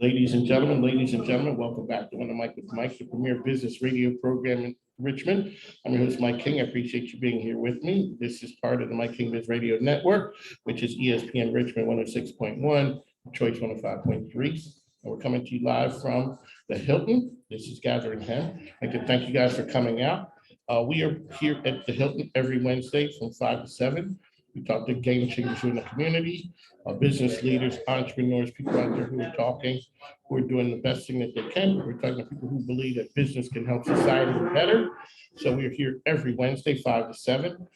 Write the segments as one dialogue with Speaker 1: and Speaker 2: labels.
Speaker 1: Ladies and gentlemen, welcome back to One of Mike with Mike, the premier business radio program in Richmond. I'm your host, Mike King. I appreciate you being here with me. This is part of the Mike King Biz Radio Network, which is ESPN Richmond 106.1, Choice 105.3. And we're coming to you live from the Hilton. This is Gathering Hem. I'd like to thank you guys for coming out. We are here at the Hilton every Wednesday from 5 to 7. We talk to game changers in the community, business leaders, entrepreneurs, people out there who are talking, who are doing the best thing that they can. We're talking to people who believe that business can help society be better. So we're here every Wednesday, 5 to 7.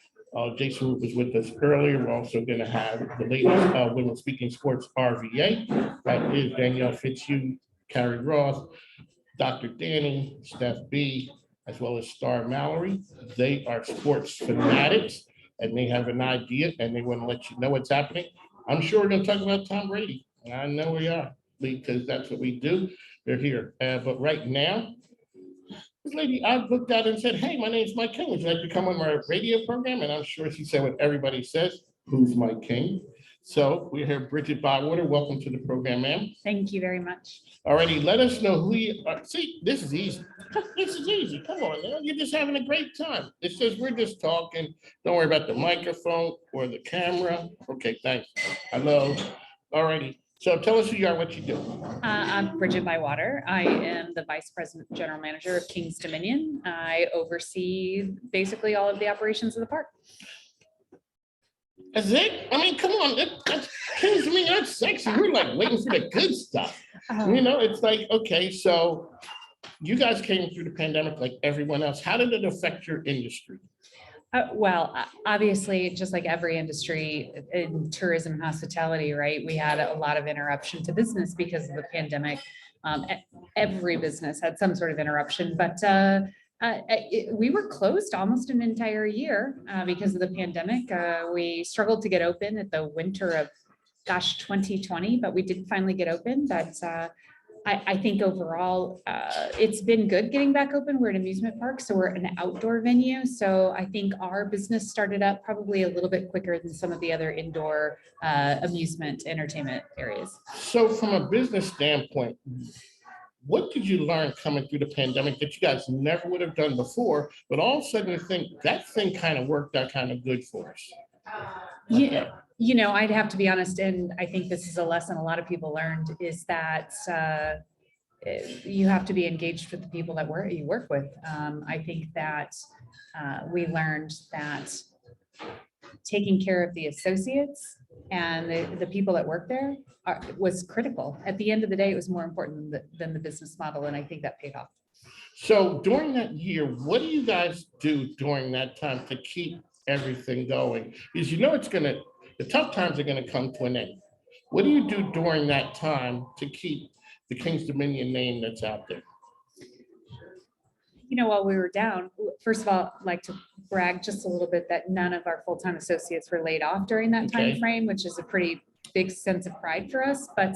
Speaker 1: Jason Root was with us earlier. We're also going to have the latest Women Speaking Sports RVA. That is Danielle Fitzhugh, Carrie Roth, Dr. Danny, Steph B., as well as Star Mallory. They are sports fanatics, and they have an idea, and they want to let you know what's happening. I'm sure we're going to talk about Tom Brady. I know we are, because that's what we do. They're here. But right now, this lady, I looked at and said, hey, my name's Mike King. Would you like to come on my radio program? And I'm sure she said what everybody says, who's Mike King? So we're here, Bridgette Bywater. Welcome to the program, ma'am.
Speaker 2: Thank you very much.
Speaker 1: Alrighty, let us know who you are. See, this is easy. This is easy. Come on now. You're just having a great time. It says we're just talking. Don't worry about the microphone or the camera. Okay, thanks. Hello. Alrighty. So tell us who you are, what you do.
Speaker 2: I'm Bridgette Bywater. I am the Vice President General Manager of King's Dominion. I oversee basically all of the operations of the park.
Speaker 1: That's it? I mean, come on. That's King's Dominion. That's sexy. We're like waiting for the good stuff. You know, it's like, okay, so you guys came through the pandemic like everyone else. How did it affect your industry?
Speaker 2: Well, obviously, just like every industry in tourism and hospitality, right? We had a lot of interruption to business because of the pandemic. Every business had some sort of interruption, but we were closed almost an entire year because of the pandemic. We struggled to get open at the winter of, 2020, but we did finally get open. But I think overall, it's been good getting back open. We're an amusement park, so we're an outdoor venue. So I think our business started up probably a little bit quicker than some of the other indoor amusement entertainment areas.
Speaker 1: So from a business standpoint, what did you learn coming through the pandemic that you guys never would have done before, but all of a sudden you think that thing kind of worked out kind of good for us?
Speaker 2: Yeah. You know, I'd have to be honest, and I think this is a lesson a lot of people learned, is that you have to be engaged with the people that you work with. I think that we learned that taking care of the associates and the people that work there was critical. At the end of the day, it was more important than the business model, and I think that paid off.
Speaker 1: So during that year, what do you guys do during that time to keep everything going? Because you know the tough times are going to come to an end. What do you do during that time to keep the King's Dominion name that's out there?
Speaker 2: You know, while we were down, first of all, I'd like to brag just a little bit that none of our full-time associates were laid off during that time frame, which is a pretty big sense of pride for us. But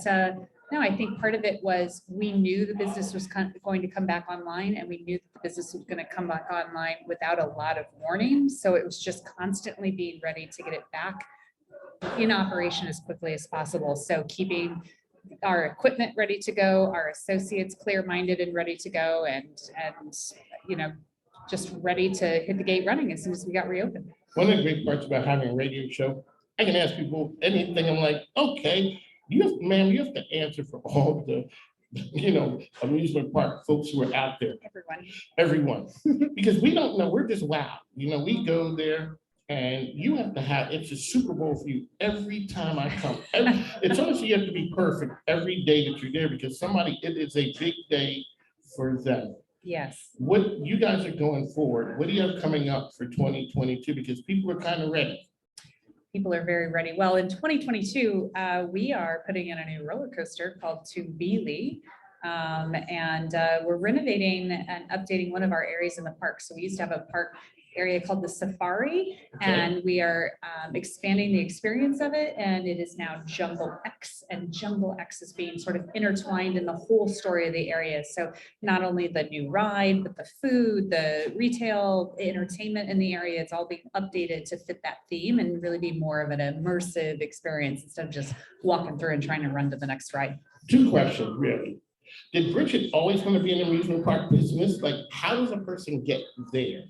Speaker 2: no, I think part of it was we knew the business was going to come back online, and we knew that the business was going to come back online without a lot of warning. So it was just constantly being ready to get it back in operation as quickly as possible. So keeping our equipment ready to go, our associates clear-minded and ready to go, and you know, just ready to hit the gate running as soon as we got reopened.
Speaker 1: One of the great parts about having a radio show, I can ask people anything. I'm like, okay, you have to answer for all the, amusement park folks who are out there. Everyone, because we don't know. We're just wow. You know, we go there. And you have to it's a Super Bowl for you every time I come. It's almost you have to be perfect every day that you're there, because it is a big day for them.
Speaker 2: Yes.
Speaker 1: What you guys are going forward, what do you have coming up for 2022? Because people are kind of ready.
Speaker 2: People are very ready. Well, in 2022, we are putting in a new roller coaster called Tumbili. And we're renovating and updating one of our areas in the park. So we used to have a park area called the Safari,
Speaker 1: Okay.
Speaker 2: and we are expanding the experience of it. And it is now Jungle X, and Jungle X is being sort of intertwined in the whole story of the area. So not only the new ride, but the food, the retail, entertainment in the area, it's all being updated to fit that theme and really be more of an immersive experience instead of just walking through and trying to run to the next ride.
Speaker 1: Two questions, really. Did Bridgette always want to be in the amusement park business? Like, how does a person get there?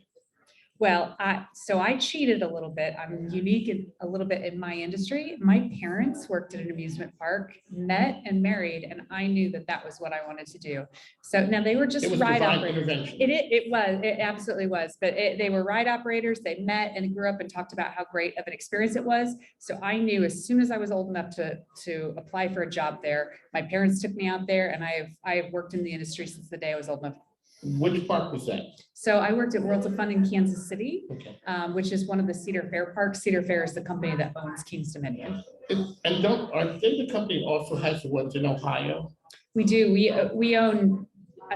Speaker 2: Well, I cheated a little bit. I'm unique a little bit in my industry. My parents worked at an amusement park, met and married, and I knew that that was what I wanted to do. So now they were just
Speaker 1: It was
Speaker 2: ride
Speaker 1: divine
Speaker 2: operators.
Speaker 1: intervention.
Speaker 2: It absolutely was. But they were ride operators. They met and grew up and talked about how great of an experience it was. So I knew as soon as I was old enough to apply for a job there, my parents took me out there, and I have worked in the industry since the day I was old enough.
Speaker 1: Which park was that?
Speaker 2: So I worked at Worlds of Fun in Kansas City,
Speaker 1: Okay.
Speaker 2: which is one of the Cedar Fair parks. Cedar Fair is the company that owns Kings Dominion.
Speaker 1: And are they the company also has the ones in Ohio?
Speaker 2: We do. We own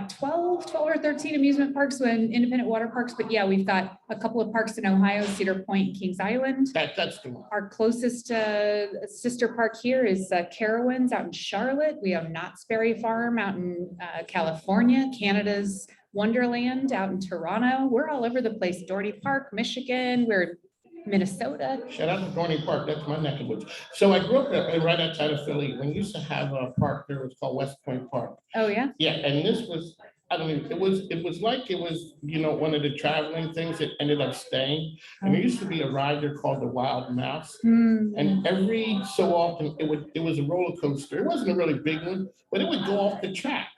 Speaker 2: 12 or 13 amusement parks and independent water parks. But yeah, we've got a couple of parks in Ohio, Cedar Point, Kings Island.
Speaker 1: That's the one.
Speaker 2: Our closest sister park here is Carowinds out in Charlotte. We have Knott's Berry Farm out in California, Canada's Wonderland out in Toronto. We're all over the place. Doherty Park, Michigan. We're Minnesota.
Speaker 1: Shout out to Dorney Park. That's my neck of woods. So I grew up right outside of Philly. When we used to have a park there, it was called West Point Park.
Speaker 2: Oh yeah.
Speaker 1: Yeah, and this was, I don't know, it was like it was, one of the traveling things that ended up staying. And there used to be a ride there called the Wild Mouse. And every so often it was a roller coaster. It wasn't a really big one, but it would go off the track.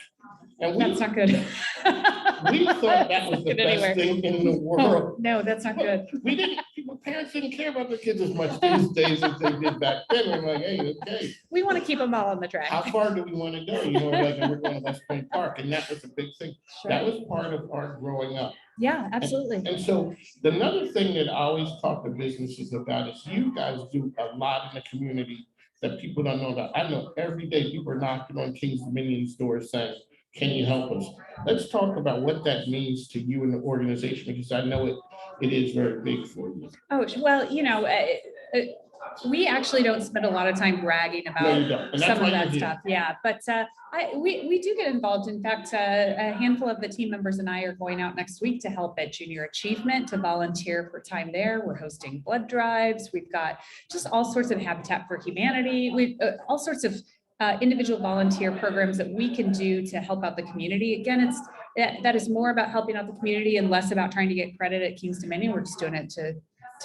Speaker 1: And
Speaker 2: That's not good.
Speaker 1: we thought that was the best thing in the world.
Speaker 2: No, that's not good.
Speaker 1: We didn't, parents didn't care about their kids as much these days as they did back then. We're like, hey, okay.
Speaker 2: We want to keep them all on the track.
Speaker 1: How far do we want to go? And we're going to West Point Park, and that was a big thing.
Speaker 2: Sure.
Speaker 1: That was part of our growing up.
Speaker 2: Yeah, absolutely.
Speaker 1: And so another thing that I always talk to businesses about is you guys do a lot in the community that people don't know about. I know every day people are knocking on Kings Dominion's doors saying, can you help us? Let's talk about what that means to you and the organization, because I know it is very big for you.
Speaker 2: Oh, well, we actually don't spend a lot of time bragging about some of that stuff. Yeah, but we do get involved. In fact, a handful of the team members and I are going out next week to help at Junior Achievement to volunteer for time there. We're hosting blood drives. We've got just all sorts of Habitat for Humanity. We've all sorts of individual volunteer programs that we can do to help out the community. Again, that is more about helping out the community and less about trying to get credit at Kings Dominion. We're just doing it to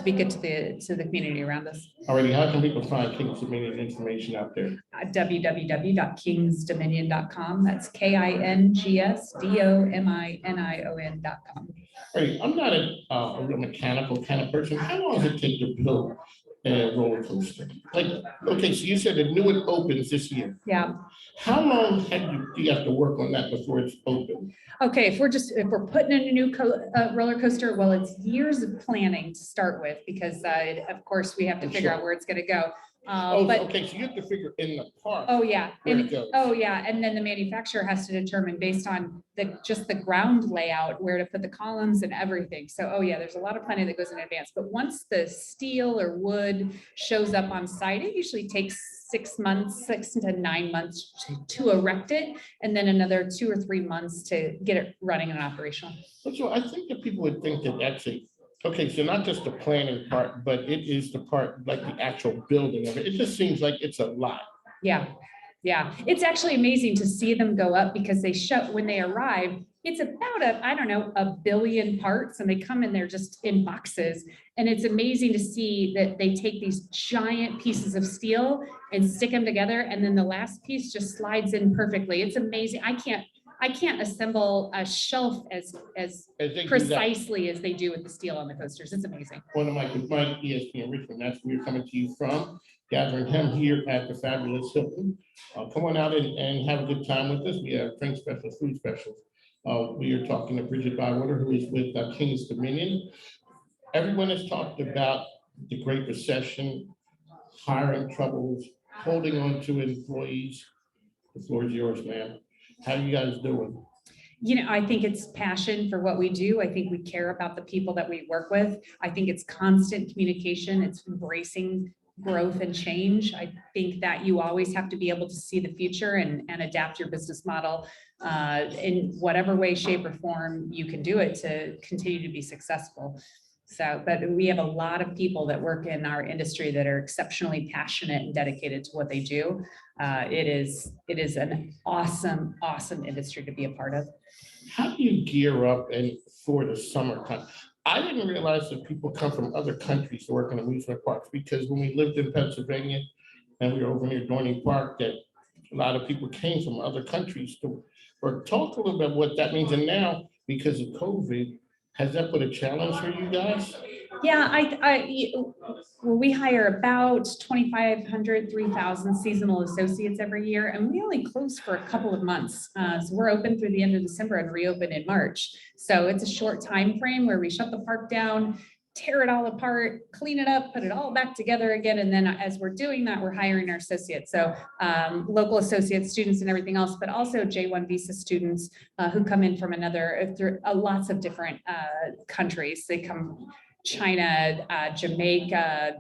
Speaker 2: be good to the community around us.
Speaker 1: Alrighty, how can people find Kings Dominion information out there?
Speaker 2: www.kingsdominion.com. That's KINGSDOMINION.com.
Speaker 1: Alrighty, I'm not a real mechanical kind of person. How long does it take to build a roller coaster? Like, okay, so you said the new one opens this year.
Speaker 2: Yeah.
Speaker 1: How long do you have to work on that before it's open?
Speaker 2: Okay, if we're putting in a new roller coaster, well, it's years of planning to start with, because of course we have to figure out where it's going to go.
Speaker 1: Okay, so you have to figure in the park.
Speaker 2: Oh yeah,
Speaker 1: where it goes.
Speaker 2: oh yeah, and then the manufacturer has to determine based on just the ground layout where to put the columns and everything. So oh yeah, there's a lot of planning that goes in advance. But once the steel or wood shows up on site, it usually takes 6 to 9 months to erect it, and then another 2 or 3 months to get it running and operational.
Speaker 1: So I think that people would think that actually, okay, so not just the planning part, but it is the part, like the actual building of it. It just seems like it's a lot.
Speaker 2: Yeah. Yeah. It's actually amazing to see them go up, because they show when they arrive, it's about a billion parts, and they come in there just in boxes. And it's amazing to see that they take these giant pieces of steel and stick them together. And then the last piece just slides in perfectly. It's amazing. I can't assemble a shelf as precisely as they do with the steel on the coasters. It's amazing.
Speaker 1: One of my ESPN Richmond, that's where we're coming to you from, gathering him here at the fabulous Hilton. Come on out and have a good time with us. We have drink specials, food specials. We are talking to Bridgette Bywater, who is with Kings Dominion. Everyone has talked about the Great Recession, hiring troubles, holding on to employees. The floor is yours, ma'am. How are you guys doing?
Speaker 2: I think it's passion for what we do. I think we care about the people that we work with. I think it's constant communication. It's embracing growth and change. I think that you always have to be able to see the future and adapt your business model in whatever way, shape, or form you can do it to continue to be successful. So, but we have a lot of people that work in our industry that are exceptionally passionate and dedicated to what they do. It is an awesome industry to be a part of.
Speaker 1: How do you gear up and for the summertime? I didn't realize that people come from other countries to work in amusement parks, because when we lived in Pennsylvania and we were over near Dorney Park, that a lot of people came from other countries to work. Talk a little bit what that means. And now, because of COVID, has that put a challenge for you guys?
Speaker 2: Yeah, we hire about 2,500, 3,000 seasonal associates every year, and we only close for a couple of months. So we're open through the end of December and reopen in March. So it's a short time frame where we shut the park down, tear it all apart, clean it up, put it all back together again. And then as we're doing that, we're hiring our associates. So local associates, students and everything else, but also J1 visa students who come in from lots of different countries. They come China, Jamaica,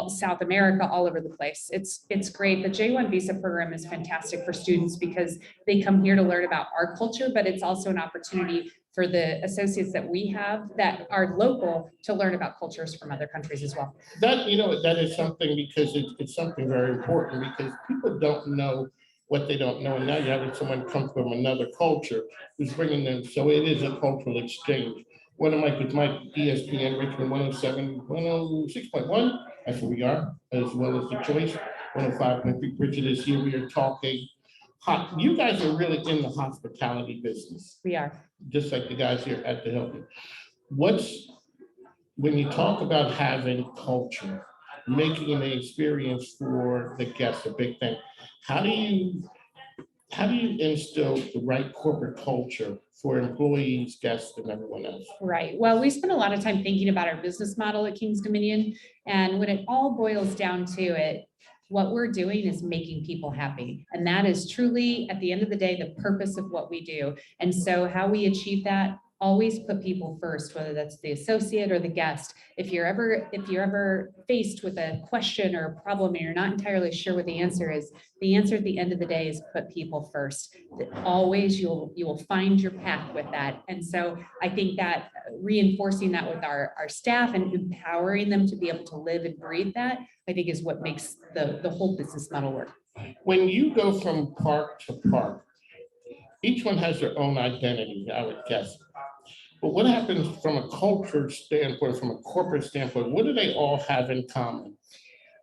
Speaker 2: South America, all over the place. It's great. The J1 visa program is fantastic for students because they come here to learn about our culture, but it's also an opportunity for the associates that we have that are local to learn about cultures from other countries as well.
Speaker 1: That is something, because it's something very important, because people don't know what they don't know. And now you're having someone come from another culture who's bringing them. So it is a cultural exchange. One of Mike with Mike, ESPN Richmond 107, 106.1. That's where we are, as well as the Choice 105.3. Bridgette is here. We are talking hot. You guys are really in the hospitality business.
Speaker 2: We are.
Speaker 1: Just like the guys here at the Hilton. When you talk about having culture, making an experience for the guests a big thing, how do you instill the right corporate culture for employees, guests, and everyone else?
Speaker 2: Right. Well, we spend a lot of time thinking about our business model at Kings Dominion. And when it all boils down to it, what we're doing is making people happy. And that is truly, at the end of the day, the purpose of what we do. And so how we achieve that, always put people first, whether that's the associate or the guest. If you're ever faced with a question or a problem and you're not entirely sure what the answer is, the answer at the end of the day is put people first. Always you will find your path with that. And so I think that reinforcing that with our staff and empowering them to be able to live and breathe that, I think is what makes the whole business model work.
Speaker 1: When you go from park to park, each one has their own identity, I would guess. But what happens from a culture standpoint, from a corporate standpoint? What do they all have in common?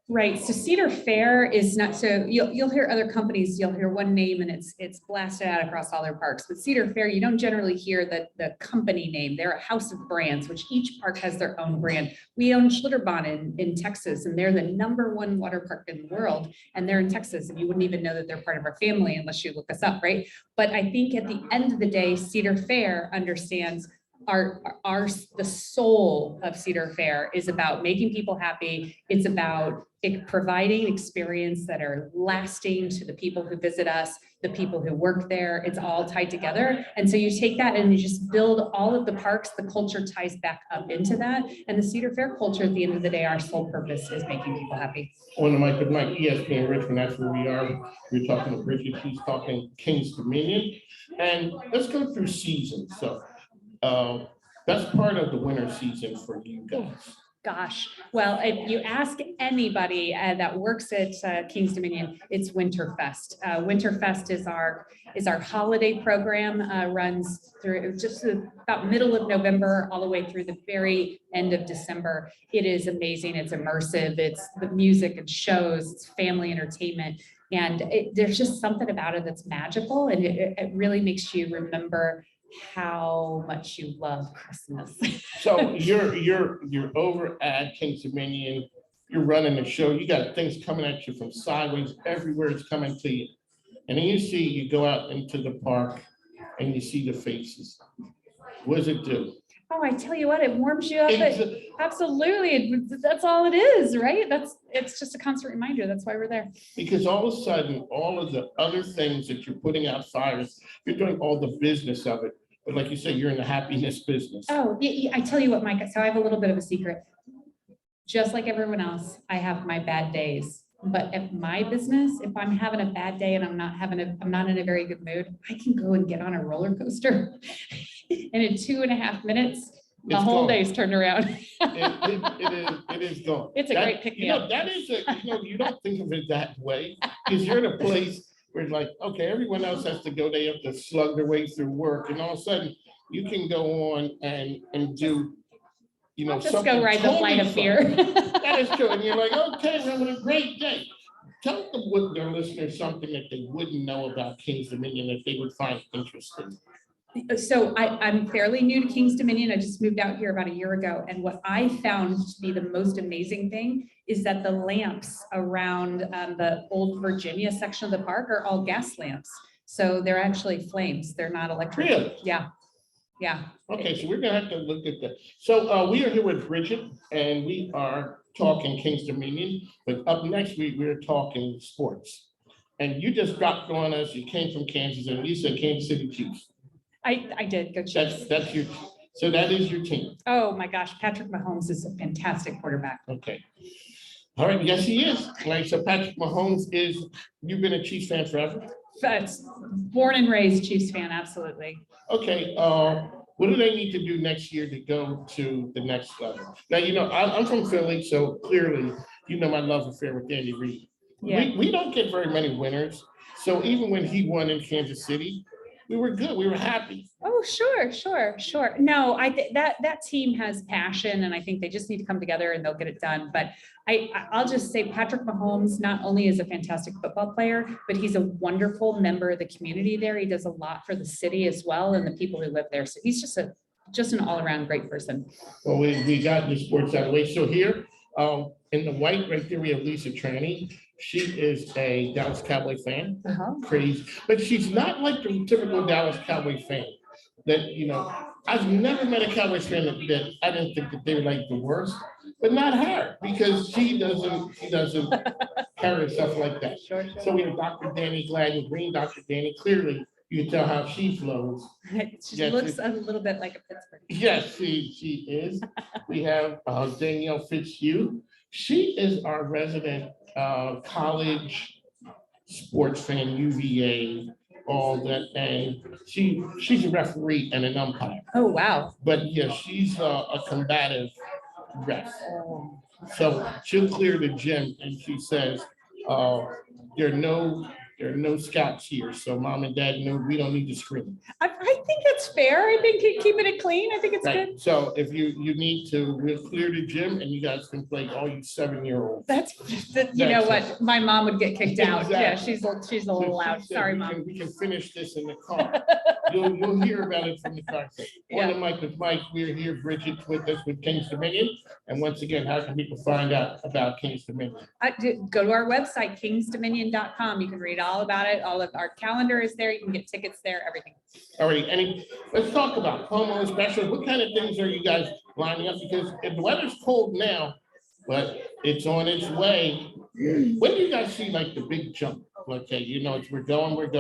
Speaker 2: Right. So Cedar Fair is not, so you'll hear other companies, you'll hear one name and it's blasted out across all their parks. But Cedar Fair, you don't generally hear the company name. They're a house of brands, which each park has their own brand. We own Schlitterbahn in Texas, and they're the #1 water park in the world. And they're in Texas, and you wouldn't even know that they're part of our family unless you look us up, right? But I think at the end of the day, Cedar Fair understands the soul of Cedar Fair is about making people happy. It's about providing experience that are lasting to the people who visit us, the people who work there. It's all tied together. And so you take that and you just build all of the parks, the culture ties back up into that. And the Cedar Fair culture, at the end of the day, our sole purpose is making people happy.
Speaker 1: On the mic with Mike, ESPN Richmond, that's where we are. We're talking to Bridgette, she's talking Kings Dominion. And let's go through seasons. So that's part of the winter season for you guys.
Speaker 2: Gosh, well, if you ask anybody that works at Kings Dominion, it's Winterfest. Winterfest is our holiday program, runs through just about middle of November all the way through the very end of December. It is amazing. It's immersive. It's the music and shows, it's family entertainment. And there's just something about it that's magical, and it really makes you remember how much you love Christmas.
Speaker 1: So you're over at Kings Dominion, you're running the show, you got things coming at you from sideways, everywhere it's coming to you. And then you go out into the park and you see the faces. What does it do?
Speaker 2: Oh, I tell you what, it warms you up.
Speaker 1: Exa-
Speaker 2: Absolutely. That's all it is, right? It's just a constant reminder. That's why we're there.
Speaker 1: Because all of a sudden, all of the other things that you're putting out fires, you're doing all the business of it. But like you say, you're in the happiness business.
Speaker 2: Oh, I tell you what, Micah, so I have a little bit of a secret. Just like everyone else, I have my bad days. But if my business, if I'm having a bad day and I'm not in a very good mood, I can go and get on a roller coaster. And in 2.5 minutes, the
Speaker 1: It's
Speaker 2: whole
Speaker 1: gone.
Speaker 2: day's turned around.
Speaker 1: It is gone.
Speaker 2: It's a great pick me up.
Speaker 1: That is you don't think of it that way, because you're in a place where it's like, okay, everyone else has to go, they have to slug their way through work, and all of a sudden you can go on and do,
Speaker 2: Just
Speaker 1: something
Speaker 2: go ride the flight of
Speaker 1: totally
Speaker 2: fear.
Speaker 1: fun. That is true, and you're like, okay, we're having a great day. Tell them with their listeners something that they wouldn't know about Kings Dominion that they would find interesting.
Speaker 2: So I'm fairly new to Kings Dominion. I just moved out here about a year ago. And what I found to be the most amazing thing is that the lamps around the old Virginia section of the park are all gas lamps. So they're actually flames. They're not electric.
Speaker 1: Really?
Speaker 2: Yeah. Yeah.
Speaker 1: Okay, so we're gonna have to look at that. So we are here with Bridgette, and we are talking Kings Dominion, but up next week, we're talking sports. And you just dropped on us, you came from Kansas, and you said Kansas City Chiefs.
Speaker 2: I did. Go Chiefs.
Speaker 1: That's your, so that is your team.
Speaker 2: Oh my gosh, Patrick Mahomes is a fantastic quarterback.
Speaker 1: Okay. All right, yes, he is. Like, so Patrick Mahomes is, you've been a Chiefs fan forever?
Speaker 2: But born and raised Chiefs fan, absolutely.
Speaker 1: Okay, what do they need to do next year to go to the next level? Now, I'm from Philly, so clearly, my love affair with Andy Reid.
Speaker 2: Yeah.
Speaker 1: We don't get very many winners. So even when he won in Kansas City, we were good. We were happy.
Speaker 2: Oh, sure. No, I think that team has passion, and I think they just need to come together and they'll get it done. But I'll just say Patrick Mahomes not only is a fantastic football player, but he's a wonderful member of the community there. He does a lot for the city as well and the people who live there. So he's just an all-around great person.
Speaker 1: Well, we got the sports out of the way. So here, in the white right there, we have Lisa Tranny. She is a Dallas Cowboy fan. Crazy, but she's not like the typical Dallas Cowboy fan. That I've never met a Cowboys fan that I didn't think that they were like the worst, but not her, because she doesn't carry herself like that.
Speaker 2: Sure.
Speaker 1: So we have Dr. Danny Gladden Green. Dr. Danny, clearly you can tell how she flows.
Speaker 2: She looks a little bit like a Pittsburgh.
Speaker 1: Yes, she is. We have Danielle Fitzhugh. She is our resident college sports fan, UVA, all that, and she's a referee and an umpire.
Speaker 2: Oh, wow.
Speaker 1: But yeah, she's a combative ref. So she'll clear the gym, and she says, there are no scouts here, so mom and dad know we don't need to scream.
Speaker 2: I think it's fair. I think keeping it clean. I think it's
Speaker 1: Right.
Speaker 2: good.
Speaker 1: So if you need to, we'll clear the gym, and you guys can play all you 7-year-olds.
Speaker 2: You know what? My mom would get kicked out. Yeah,
Speaker 1: Exactly.
Speaker 2: she's a little loud. Sorry, Mom.
Speaker 1: We can finish this in the car. You'll hear about it from the car. On the mic with Mike, we're here, Bridgette's with us with Kings Dominion. And once again, how can people find out about Kings Dominion?
Speaker 2: Go to our website, kingsdominion.com. You can read all about it. All of our calendar is there. You can get tickets there, everything.
Speaker 1: All right, let's talk about promo specials. What kind of things are you guys lining up? Because if the weather's cold now, but it's on its way. When do you guys see like the big jump? Okay, we're going.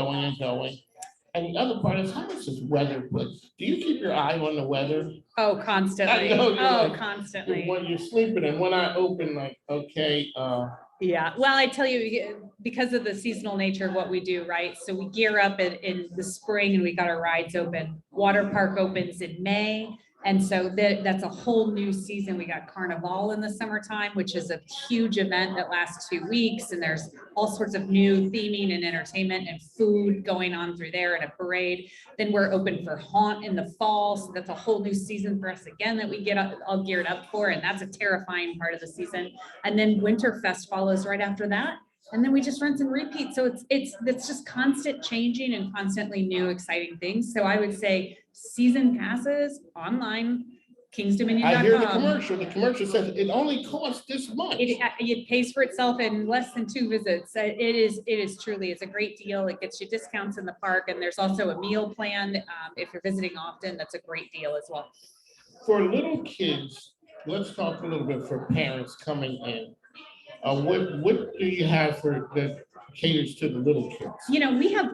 Speaker 1: And the other part is, how much is weather? But do you keep your eye on the weather?
Speaker 2: Oh, constantly.
Speaker 1: I know, you're
Speaker 2: Constantly.
Speaker 1: When you're sleeping and one eye open, like, okay.
Speaker 2: Yeah, well, I tell you, because of the seasonal nature of what we do, right? So we gear up in the spring and we got our rides open. Water park opens in May. And so that's a whole new season. We got Carnival in the summertime, which is a huge event that lasts 2 weeks. And there's all sorts of new theming and entertainment and food going on through there and a parade. Then we're open for Haunt in the fall. So that's a whole new season for us again that we get all geared up for. And that's a terrifying part of the season. And then Winterfest follows right after that. And then we just rinse and repeat. So it's just constant changing and constantly new, exciting things. So I would say season passes online, kingsdominion.com.
Speaker 1: I hear the commercial. The commercial says it only costs this much.
Speaker 2: It pays for itself in less than 2 visits. It is truly, it's a great deal. It gets you discounts in the park. And there's also a meal plan. If you're visiting often, that's a great deal as well.
Speaker 1: for little kids, let's talk a little bit for parents coming in. What do you have for that caters to the little kids?
Speaker 2: You know, we have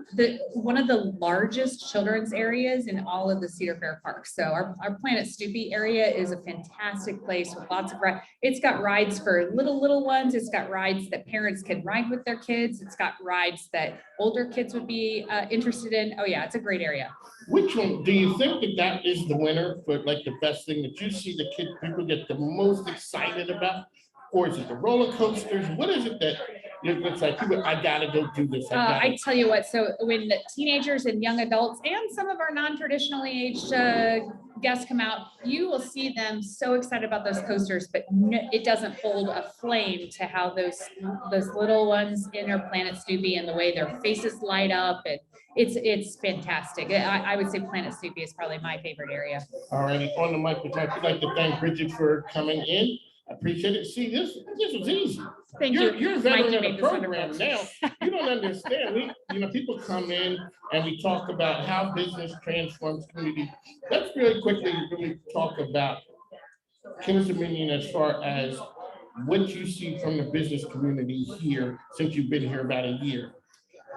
Speaker 2: one of the largest children's areas in all of the Cedar Fair parks. So our Planet Snoopy area is a fantastic place with lots of rides. It's got rides for little ones. It's got rides that parents can ride with their kids. It's got rides that older kids would be interested in. Oh yeah, it's a great area.
Speaker 1: Which one, do you think that is the winner for like the best thing that you see the people get the most excited about? Or is it the roller coasters? What is it that it's like, I gotta go do this?
Speaker 2: I tell you what, so when the teenagers and young adults and some of our non-traditionally aged guests come out, you will see them so excited about those coasters, but it doesn't hold a flame to how those little ones in our Planet Snoopy and the way their faces light up. And it's fantastic. I would say Planet Snoopy is probably my favorite area.
Speaker 1: All right, on the mic, we'd like to thank Bridgette for coming in. I appreciate it. See, this was easy.
Speaker 2: Thank you.
Speaker 1: You're a veteran of
Speaker 2: Mike,
Speaker 1: the program now. You don't understand. People come in and we talk about how business transforms community. Let's really quickly talk about Kings Dominion as far as what you see from the business community here since you've been here about a year.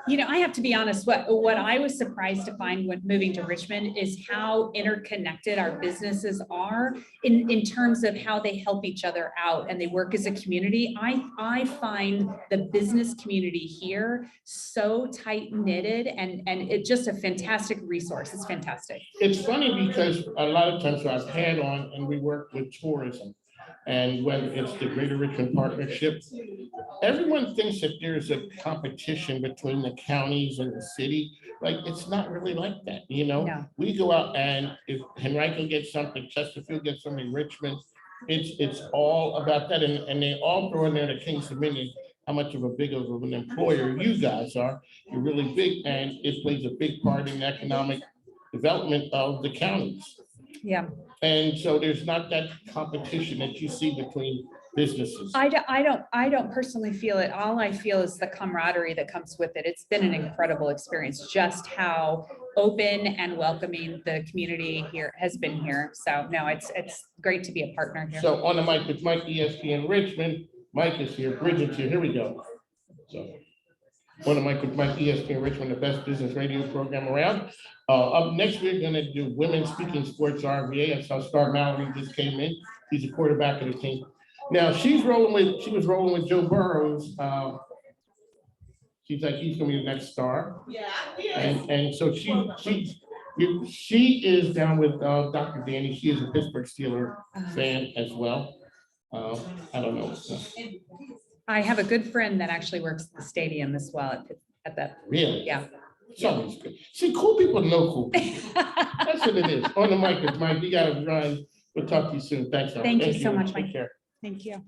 Speaker 2: You know, I have to be honest, what I was surprised to find when moving to Richmond is how interconnected our businesses are in terms of how they help each other out and they work as a community. I find the business community here so tight knitted and it's just a fantastic resource. It's fantastic.
Speaker 1: It's funny because a lot of times I've had on and we work with tourism. And when it's the Greater Richmond Partnership, everyone thinks that there's a competition between the counties and the city. Like, it's not really like that,
Speaker 2: No.
Speaker 1: We go out and if Henrico gets something, Chesterfield gets something, Richmond, it's all about that. And they all throw in there the Kings Dominion, how much of an employer you guys are. You're really big and it plays a big part in the economic development of the counties.
Speaker 2: Yeah.
Speaker 1: And so there's not that competition that you see between businesses.
Speaker 2: I don't personally feel it. All I feel is the camaraderie that comes with it. It's been an incredible experience, just how open and welcoming the community here has been here. So no, it's great to be a partner here.
Speaker 1: So on the mic with Mike, ESPN Richmond. Mike is here, Bridgette's here. Here we go. So on the mic with Mike, ESPN Richmond, the best business radio program around. Up next, we're going to do Women Speaking Sports RVA. I saw Star Mallory just came in. He's a quarterback of the team. Now she was rolling with Joe Burrows. She's like, he's going to be the next star. Yeah. And so she is down with Dr. Danny. She is a Pittsburgh Steelers fan as well. I don't know.
Speaker 2: I have a good friend that actually works at the stadium as well at that.
Speaker 1: Really?
Speaker 2: Yeah.
Speaker 1: It's always good. See, cool people know cool people. That's what it is. On the mic is Mike. You got to run. We'll talk to you soon. Thanks.
Speaker 2: Thank you so much,
Speaker 1: Take
Speaker 2: Mike.
Speaker 1: care.
Speaker 2: Thank you.